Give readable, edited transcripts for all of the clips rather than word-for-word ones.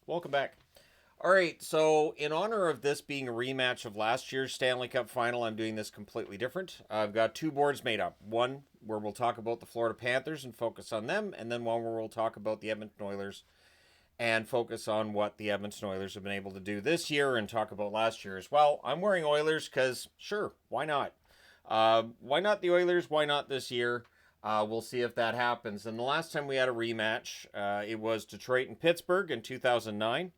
Welcome back. All right, so in honor of this being a rematch of last year's Stanley Cup final, I'm doing this completely different. I've got two boards made up. One where we'll talk about the Florida Panthers and focus on them, and then one where we'll talk about the Edmonton Oilers and focus on what the Edmonton Oilers have been able to do this year and talk about last year as well. I'm wearing Oilers because, sure, why not? Why not the Oilers? Why not this year? We'll see if that happens. And the last time we had a rematch, it was Detroit and Pittsburgh in 2009.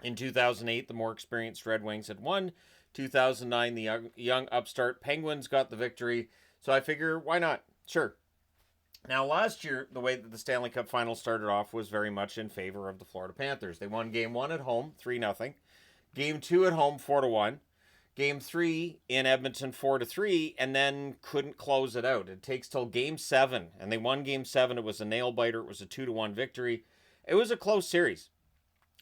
In 2008, the more experienced Red Wings had won. 2009, the young upstart Penguins got the victory. So I figure, why not? Sure. Now, last year, the way that the Stanley Cup final started off was very much in favor of the Florida Panthers. They won Game 1 at home, 3-0. Game 2 at home, 4-1. Game 3 in Edmonton, 4-3, and then couldn't close it out. It takes till Game 7, and they won Game 7. It was a nail-biter. It was a 2-1 victory. It was a close series.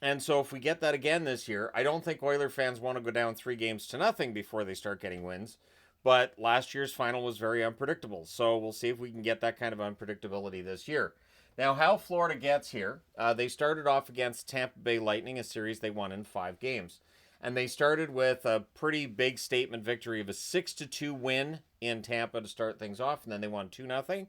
And so if we get that again this year, I don't think Oiler fans want to go down 3-0 before they start getting wins. But last year's final was very unpredictable. So we'll see if we can get that kind of unpredictability this year. Now, how Florida gets here, they started off against Tampa Bay Lightning, a series they won in 5 games. And they started with a pretty big statement victory of a 6-2 win in Tampa to start things off. And then they won 2-0.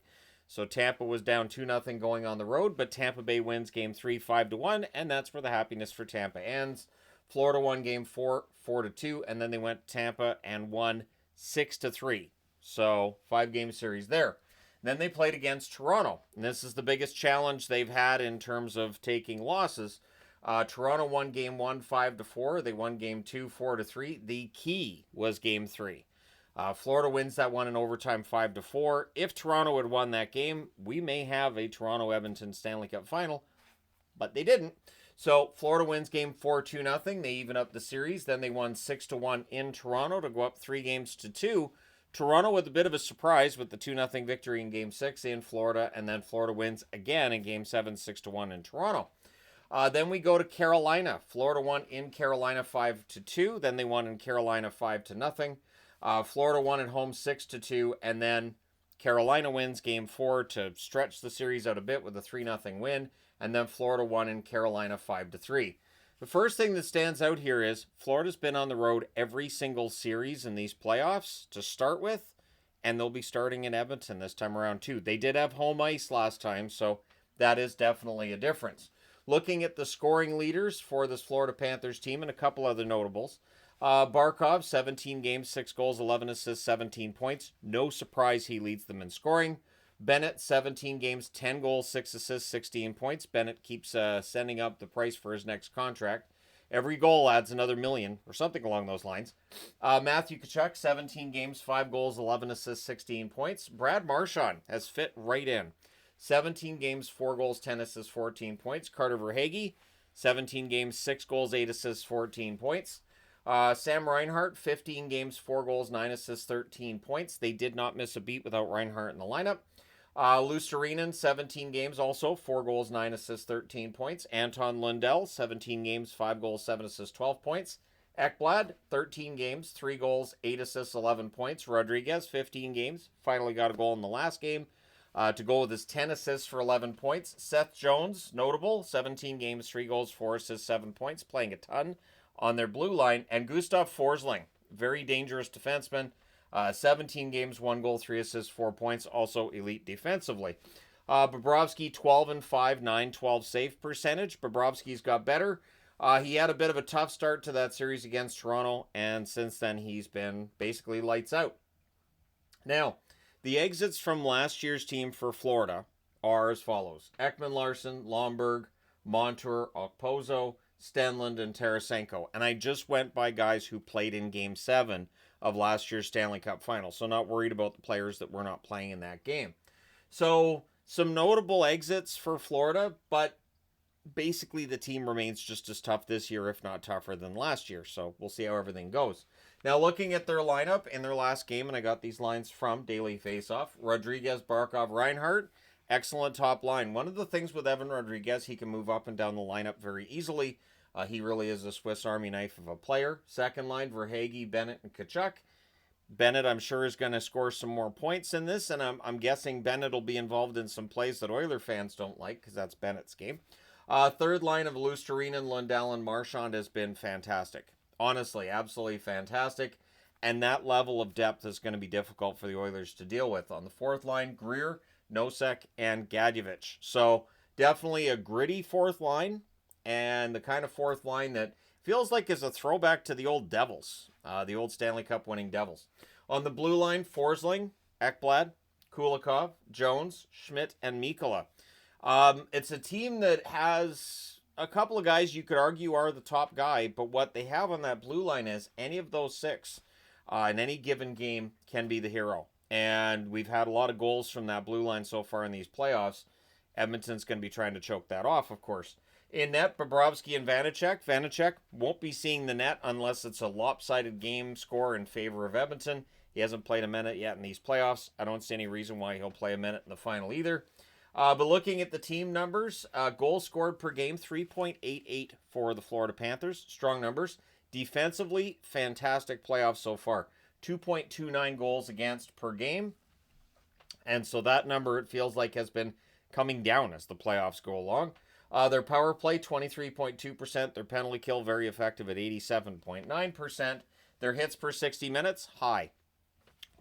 So Tampa was down 2-0 going on the road, but Tampa Bay wins Game 3 5-1, and that's where the happiness for Tampa ends. Florida won Game 4 4-2, and then they went to Tampa and won 6-3. So 5-game series there. Then they played against Toronto, and this is the biggest challenge they've had in terms of taking losses. Toronto won Game 1 5-4. They won Game 2 4-3. The key was Game 3. Florida wins that one in overtime 5-4. If Toronto had won that game, we may have a Toronto-Edmonton Stanley Cup final, but they didn't. So Florida wins Game 4 2-0. They even up the series. Then they won 6-1 in Toronto to go up 3-2. Toronto with a bit of a surprise with the 2-0 victory in Game 6 in Florida, and then Florida wins again in Game 7 6-1 in Toronto. Then we go to Carolina. Florida won in Carolina 5-2. Then they won in Carolina 5-0. Florida won at home 6-2, and then Carolina wins Game 4 to stretch the series out a bit with a 3-0 win, and then Florida won in Carolina 5-3. The first thing that stands out here is Florida's been on the road every single series in these playoffs to start with, and they'll be starting in Edmonton this time around too. They did have home ice last time, so that is definitely a difference. Looking at the scoring leaders for this Florida Panthers team and a couple other notables, Barkov, 17 games, 6 goals, 11 assists, 17 points. No surprise he leads them in scoring. Bennett, 17 games, 10 goals, 6 assists, 16 points. Bennett keeps sending up the price for his next contract. Every goal adds another million, or something along those lines. Matthew Tkachuk, 17 games, 5 goals, 11 assists, 16 points. Brad Marchand has fit right in. 17 games, 4 goals, 10 assists, 14 points. Carter Verhaeghe, 17 games, 6 goals, 8 assists, 14 points. Sam Reinhart, 15 games, 4 goals, 9 assists, 13 points. They did not miss a beat without Reinhart in the lineup. Luostarinen, 17 games, also 4 goals, 9 assists, 13 points. Anton Lundell, 17 games, 5 goals, 7 assists, 12 points. Ekblad, 13 games, 3 goals, 8 assists, 11 points. Rodriguez, 15 games, finally got a goal in the last game to go with his 10 assists for 11 points. Seth Jones, notable, 17 games, 3 goals, 4 assists, 7 points, playing a ton on their blue line. And Gustav Forsling, very dangerous defenseman, 17 games, 1 goal, 3 assists, 4 points, also elite defensively. Bobrovsky, 12-5, 9-12 save percentage. Bobrovsky's got better. He had a bit of a tough start to that series against Toronto, and since then he's been basically lights out. Now, the exits from last year's team for Florida are as follows: Ekman Larson, Lomberg, Montour, Okposo, Stenlund, and Tarasenko. And I just went by guys who played in Game 7 of last year's Stanley Cup final, so not worried about the players that were not playing in that game. So some notable exits for Florida, but basically the team remains just as tough this year, if not tougher than last year. So we'll see how everything goes. Now, looking at their lineup in their last game, and I got these lines from Daily Faceoff: Rodriguez, Barkov, Reinhart. Excellent top line. One of the things with Evan Rodriguez, he can move up and down the lineup very easily. He really is a Swiss Army knife of a player. Second line, Verhaeghe, Bennett, and Tkachuk. Bennett, I'm sure, is going to score some more points in this, and I'm guessing Bennett will be involved in some plays that Oiler fans don't like, because that's Bennett's game. Third line of Lusterinen, Lundell, and Marchand has been fantastic. Honestly, absolutely fantastic. And that level of depth is going to be difficult for the Oilers to deal with. On the fourth line, Greer, Nosek, and Gadjevich. So definitely a gritty fourth line, and the kind of fourth line that feels like is a throwback to the old Devils, the old Stanley Cup winning Devils. On the blue line, Forsling, Ekblad, Kulikov, Jones, Schmidt, and Mikkola. It's a team that has a couple of guys you could argue are the top guy, but what they have on that blue line is any of those six in any given game can be the hero. And we've had a lot of goals from that blue line so far in these playoffs. Edmonton's going to be trying to choke that off, of course. In net, Bobrovsky and Vanacek. Vanacek won't be seeing the net unless it's a lopsided game score in favor of Edmonton. He hasn't played a minute yet in these playoffs. I don't see any reason why he'll play a minute in the final either. But looking at the team numbers, goals scored per game, 3.88 for the Florida Panthers. Strong numbers. Defensively, fantastic playoffs so far. 2.29 goals against per game. And so that number, it feels like, has been coming down as the playoffs go along. Their power play, 23.2%. Their penalty kill, very effective at 87.9%. Their hits per 60 minutes, high.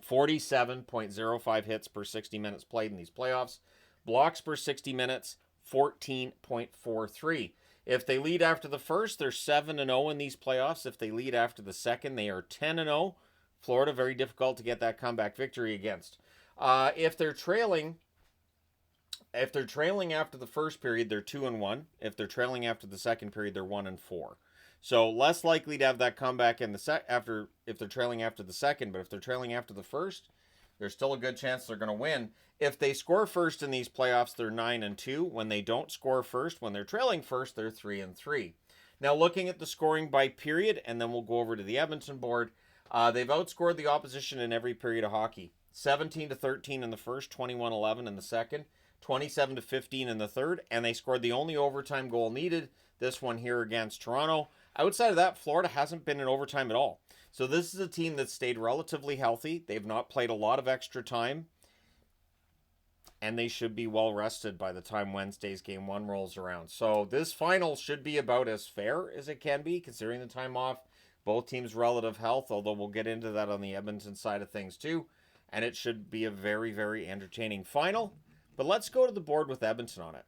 47.05 hits per 60 minutes played in these playoffs. Blocks per 60 minutes, 14.43. If they lead after the first, they're 7-0 in these playoffs. If they lead after the second, they are 10-0. Florida, very difficult to get that comeback victory against. If they're trailing after the first period, they're 2-1. If they're trailing after the second period, they're 1-4. So less likely to have that comeback in the if they're trailing after the second, but if they're trailing after the first, there's still a good chance they're going to win. If they score first in these playoffs, they're 9-2. When they don't score first, when they're trailing first, they're 3-3. Now looking at the scoring by period, and then we'll go over to the Edmonton board. They've outscored the opposition in every period of hockey. 17-13 in the first, 21-11 in the second, 27-15 in the third, and they scored the only overtime goal needed, this one here against Toronto. Outside of that, Florida hasn't been in overtime at all. So this is a team that's stayed relatively healthy. They've not played a lot of extra time, and they should be well rested by the time Wednesday's game one rolls around. So this final should be about as fair as it can be, considering the time off, both teams' relative health, although we'll get into that on the Edmonton side of things too. And it should be a very, very entertaining final. But let's go to the board with Edmonton on it.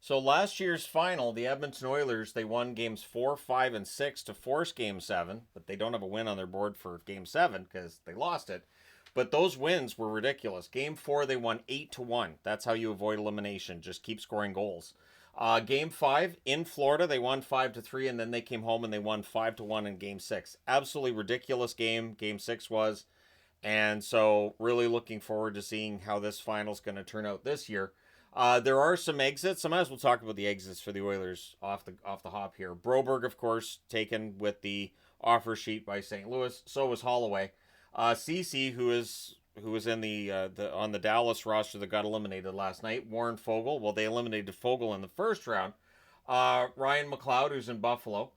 So last year's final, the Edmonton Oilers, they won games 4, 5, and 6 to force game 7, but they don't have a win on their board for game 7 because they lost it. But those wins were ridiculous. Game 4, they won 8-1. That's how you avoid elimination. Just keep scoring goals. Game 5 in Florida, they won 5-3, and then they came home and they won 5-1 in game 6. Absolutely ridiculous game. Game 6 was. And so really looking forward to seeing how this final is going to turn out this year. There are some exits. I might as well talk about the exits for the Oilers off the hop here. Broberg, of course, taken with the offer sheet by St. Louis. So was Holloway. Cece, who was in the on the Dallas roster that got eliminated last night. Warren Fogle. Well, they eliminated Fogle in the first round. Ryan McLeod, who's in Buffalo.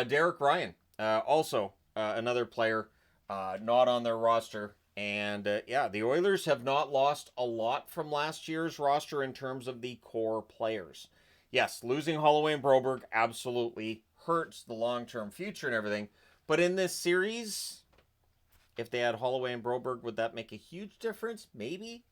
Derek Ryan, also another player not on their roster. And the Oilers have not lost a lot from last year's roster in terms of the core players. Yes, losing Holloway and Broberg absolutely hurts the long-term future and everything. But in this series, if they had Holloway and Broberg, would that make a huge difference? Maybe.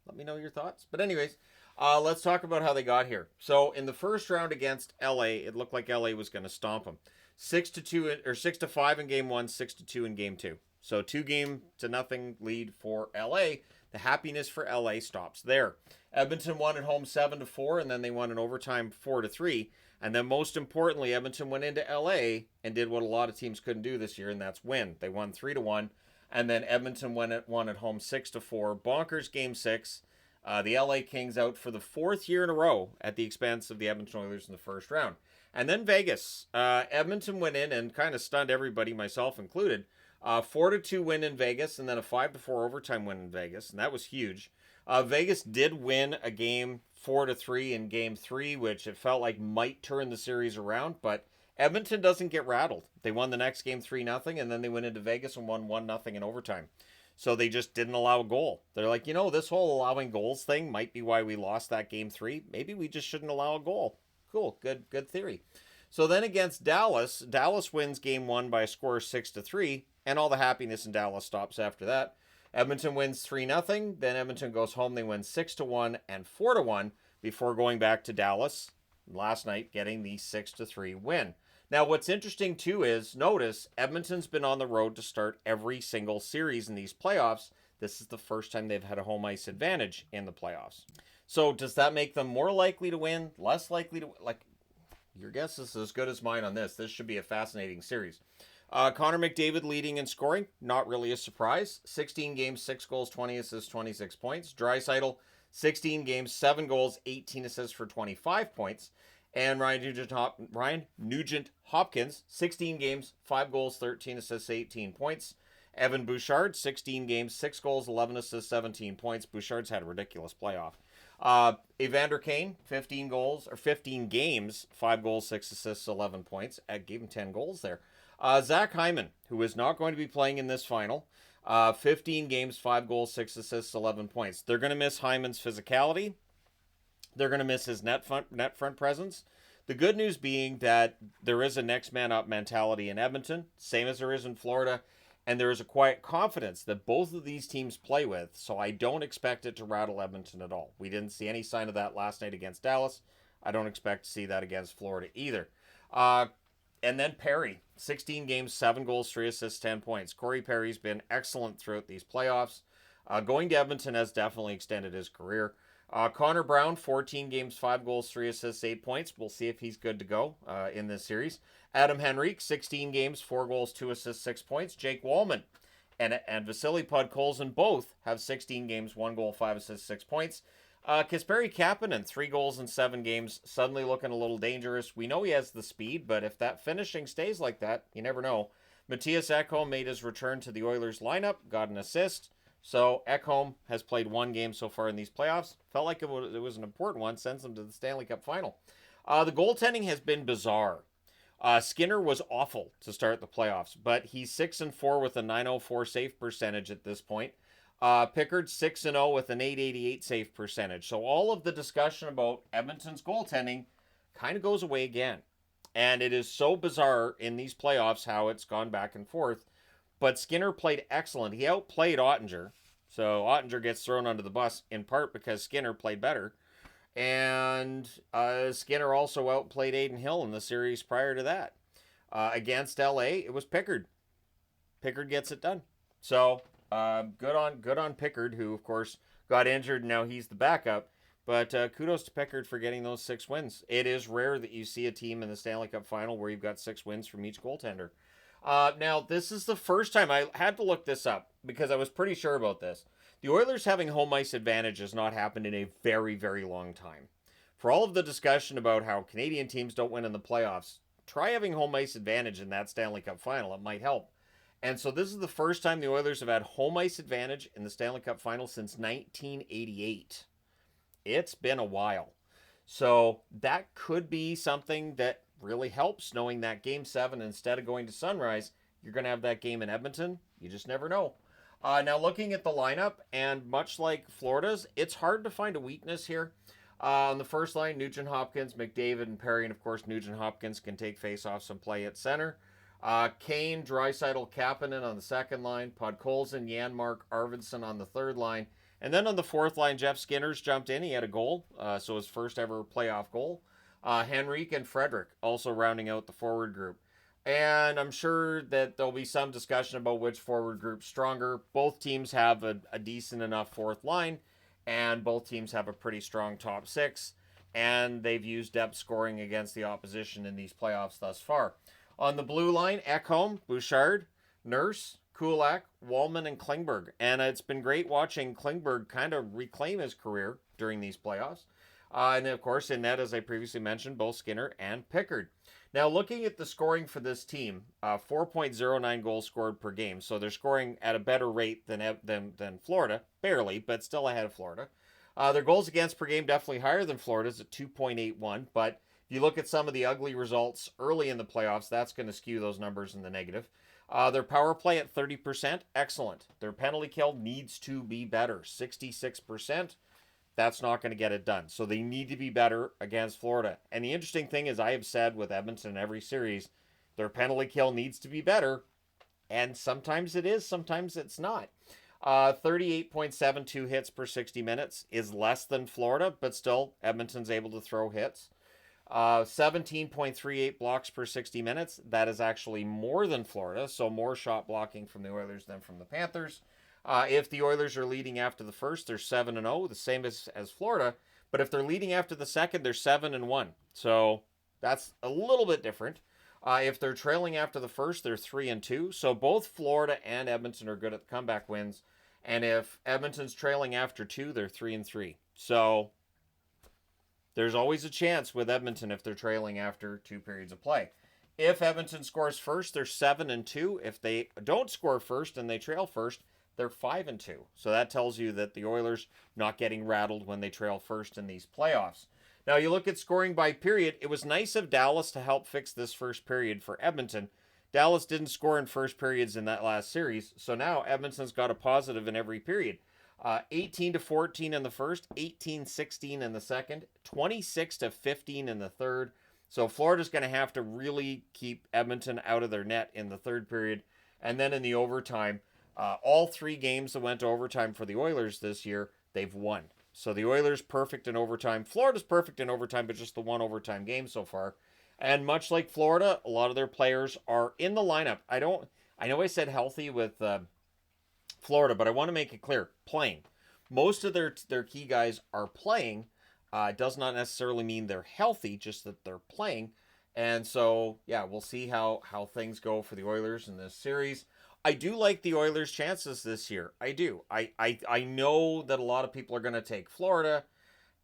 Let me know your thoughts. But anyways, let's talk about how they got here. So in the first round against LA, it looked like LA was going to stomp them. 6-2 or 6-5 in game 1, 6-2 in game 2. So 2-0 lead for LA. The happiness for LA stops there. Edmonton won at home 7-4, and then they won in overtime 4-3. And then most importantly, Edmonton went into LA and did what a lot of teams couldn't do this year, and that's win. They won 3-1. And then Edmonton won at home 6-4. Bonkers game 6. The LA Kings out for the 4th year in a row at the expense of the Edmonton Oilers in the first round. And then Vegas. Edmonton went in and kind of stunned everybody, myself included. 4-2 win in Vegas, and then a 5-4 overtime win in Vegas, and that was huge. Vegas did win a game 4-3 in game 3, which it felt like might turn the series around, but Edmonton doesn't get rattled. They won the next game 3-0, and then they went into Vegas and won 1-0 in overtime. So they just didn't allow a goal. They're like, this whole allowing goals thing might be why we lost that game 3. Maybe we just shouldn't allow a goal. Cool. Good theory. So then against Dallas, Dallas wins game 1 by a score of 6-3, and all the happiness in Dallas stops after that. Edmonton wins 3-0. Then Edmonton goes home. They win 6-1 and 4-1 before going back to Dallas last night, getting the 6-3 win. Now, what's interesting too is notice Edmonton's been on the road to start every single series in these playoffs. This is the first time they've had a home ice advantage in the playoffs. So does that make them more likely to win, less likely to like? Your guess is as good as mine on this. This should be a fascinating series. Connor McDavid leading in scoring, not really a surprise. 16 games, 6 goals, 20 assists, 26 points. Draisaitl, 16 games, 7 goals, 18 assists for 25 points. And Ryan Nugent Hopkins, 16 games, 5 goals, 13 assists, 18 points. Evan Bouchard, 16 games, 6 goals, 11 assists, 17 points. Bouchard's had a ridiculous playoff. Evander Kane, 15 games, 5 goals, 6 assists, 11 points. I gave him 10 goals there. Zach Hyman, who is not going to be playing in this final, 15 games, 5 goals, 6 assists, 11 points. They're going to miss Hyman's physicality. They're going to miss his net front presence. The good news being that there is a next man up mentality in Edmonton, same as there is in Florida, and there is a quiet confidence that both of these teams play with, so I don't expect it to rattle Edmonton at all. We didn't see any sign of that last night against Dallas. I don't expect to see that against Florida either. And then Perry, 16 games, 7 goals, 3 assists, 10 points. Corey Perry's been excellent throughout these playoffs. Going to Edmonton has definitely extended his career. Connor Brown, 14 games, 5 goals, 3 assists, 8 points. We'll see if he's good to go in this series. Adam Henrique, 16 games, 4 goals, 2 assists, 6 points. Jake Wallman and Vasily Podkolzin both have 16 games, 1 goal, 5 assists, 6 points. Kasperi Kapanen, 3 goals in 7 games, suddenly looking a little dangerous. We know he has the speed, but if that finishing stays like that, you never know. Matthias Ekholm made his return to the Oilers lineup, got an assist. So Ekholm has played 1 game so far in these playoffs. Felt like it was an important one, sends them to the Stanley Cup final. The goaltending has been bizarre. Skinner was awful to start the playoffs, but he's 6-4 with a .904 save percentage at this point. Pickard 6-0 with an .888 save percentage. So all of the discussion about Edmonton's goaltending kind of goes away again. And it is so bizarre in these playoffs how it's gone back and forth. But Skinner played excellent. He outplayed Ottinger. So Ottinger gets thrown under the bus in part because Skinner played better. And Skinner also outplayed Adin Hill in the series prior to that. Against LA, it was Pickard. Pickard gets it done. So good on Pickard, who of course got injured and now he's the backup. But kudos to Pickard for getting those 6 wins. It is rare that you see a team in the Stanley Cup final where you've got 6 wins from each goaltender. Now, this is the first time I had to look this up because I was pretty sure about this. The Oilers having home ice advantage has not happened in a very, very long time. For all of the discussion about how Canadian teams don't win in the playoffs, try having home ice advantage in that Stanley Cup final. It might help. And so this is the first time the Oilers have had home ice advantage in the Stanley Cup final since 1988. It's been a while. So that could be something that really helps, knowing that Game 7, instead of going to Sunrise, you're going to have that game in Edmonton. You just never know. Now looking at the lineup, and much like Florida's, it's hard to find a weakness here. On the first line, Nugent Hopkins, McDavid, and Perry, and of course Nugent Hopkins can take faceoffs and play at center. Kane, Draisaitl, Kapanen on the second line, Podkolzin, Janmark, Arvidsson on the third line. And then on the fourth line, Jeff Skinner's jumped in. He had a goal, so his first ever playoff goal. Henrique and Frederick also rounding out the forward group. And I'm sure that there'll be some discussion about which forward group's stronger. Both teams have a decent enough fourth line, and both teams have a pretty strong top 6. And they've used depth scoring against the opposition in these playoffs thus far. On the blue line, Ekholm, Bouchard, Nurse, Kulak, Wallman, and Klingberg. And it's been great watching Klingberg kind of reclaim his career during these playoffs. And of course, in net, as I previously mentioned, both Skinner and Pickard. Now, looking at the scoring for this team, 4.09 goals scored per game. So they're scoring at a better rate than Florida. Barely, but still ahead of Florida. Their goals against per game definitely higher than Florida's at 2.81. But if you look at some of the ugly results early in the playoffs, that's going to skew those numbers in the negative. Their power play at 30%, excellent. Their penalty kill needs to be better, 66%. that's not going to get it done. So they need to be better against Florida. And the interesting thing is, I have said with Edmonton in every series, their penalty kill needs to be better. And sometimes it is, sometimes it's not. 38.72 hits per 60 minutes is less than Florida, but still, Edmonton's able to throw hits. 17.38 blocks per 60 minutes. That is actually more than Florida, so more shot blocking from the Oilers than from the Panthers. If the Oilers are leading after the first, they're 7-0, the same as Florida. But if they're leading after the second, they're 7-1. So that's a little bit different. If they're trailing after the first, they're 3-2. So both Florida and Edmonton are good at the comeback wins. And if Edmonton's trailing after two, they're 3-3. So there's always a chance with Edmonton if they're trailing after 2 periods of play. If Edmonton scores first, they're 7-2. If they don't score first and they trail first, they're 5-2. So that tells you that the Oilers not getting rattled when they trail first in these playoffs. Now you look at scoring by period. It was nice of Dallas to help fix this first period for Edmonton. Dallas didn't score in first periods in that last series, so now Edmonton's got a positive in every period. 18-14 in the first, 18-16 in the second, 26-15 in the third. So Florida's going to have to really keep Edmonton out of their net in the third period. And then in the overtime, all 3 games that went to overtime for the Oilers this year, they've won. So the Oilers perfect in overtime. Florida's perfect in overtime, but just the one overtime game so far. And much like Florida, a lot of their players are in the lineup. I know I said healthy with Florida, but I want to make it clear, playing. Most of their key guys are playing. Does not necessarily mean they're healthy, just that they're playing. And so, yeah, we'll see how things go for the Oilers in this series. I do like the Oilers' chances this year. I do. I know that a lot of people are going to take Florida,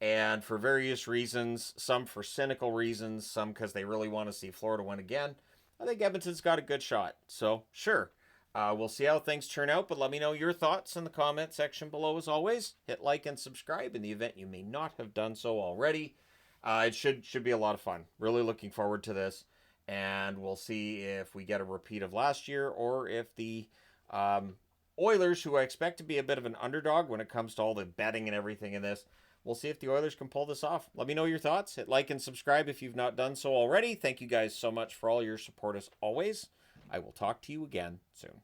and for various reasons, some for cynical reasons, some because they really want to see Florida win again. I think Edmonton's got a good shot. So, sure. We'll see how things turn out, but let me know your thoughts in the comment section below as always. Hit like and subscribe in the event you may not have done so already. It should be a lot of fun. Really looking forward to this. And we'll see if we get a repeat of last year or if the Oilers, who I expect to be a bit of an underdog when it comes to all the betting and everything in this, we'll see if the Oilers can pull this off. Let me know your thoughts. Hit like and subscribe if you've not done so already. Thank you guys so much for all your support as always. I will talk to you again soon.